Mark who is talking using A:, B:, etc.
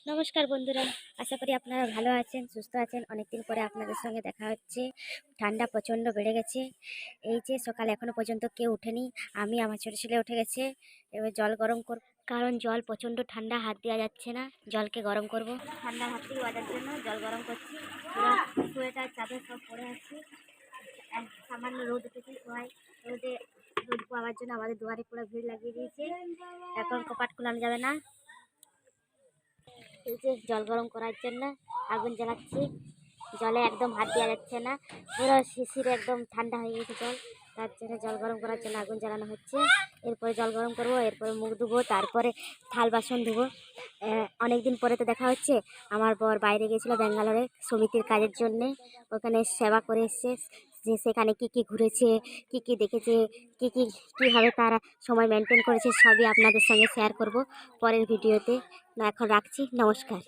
A: নমস্কার বন্ধুরা, আশা করি আপনারা ভালো আছেন, সুস্থ আছেন। অনেকদিন পরে আপনাদের সঙ্গে দেখা হচ্ছে। ঠান্ডা প্রচণ্ড বেড়ে গেছে। এই যে সকাল এখনো পর্যন্ত কেউ ওঠেনি। আমি আমার ছোটো ছেলে উঠে গেছে। এবার জল গরম করব, কারণ জল প্রচণ্ড ঠান্ডা, হাত দেওয়া যাচ্ছে না। জলকে গরম করব, ঠান্ডা হাত থেকে বাজার জন্য জল গরম করছি। পুরো সোয়েটার চাদর সব পরে আছি। সামান্য রোদ উঠেছে, সবাই রোদ পাওয়ার জন্য আমাদের দুয়ারে পুরো ভিড় লাগিয়ে দিয়েছে। এখন কপাট খোলানো যাবে না। এই যে জল গরম করার জন্য আগুন জ্বালাচ্ছি। জলে একদম হাত দেওয়া যাচ্ছে না, পুরো শিশিরে একদম ঠান্ডা হয়ে গেছে জল। তার জন্য জল গরম করার জন্য আগুন জ্বালানো হচ্ছে। এরপরে জল গরম করবো, এরপরে মুখ ধুবো, তারপরে থাল বাসন ধুবো। অনেকদিন পরে তো দেখা হচ্ছে। আমার বর বাইরে গিয়েছিলো ব্যাঙ্গালোরে সমিতির কাজের জন্যে, ওখানে সেবা করে এসছে। যে সেখানে কী কী ঘুরেছে, কী কী দেখেছে, কীভাবে তারা সময় মেনটেন করেছে, সবই আপনাদের সঙ্গে শেয়ার করব পরের ভিডিওতে। এখন রাখছি, নমস্কার।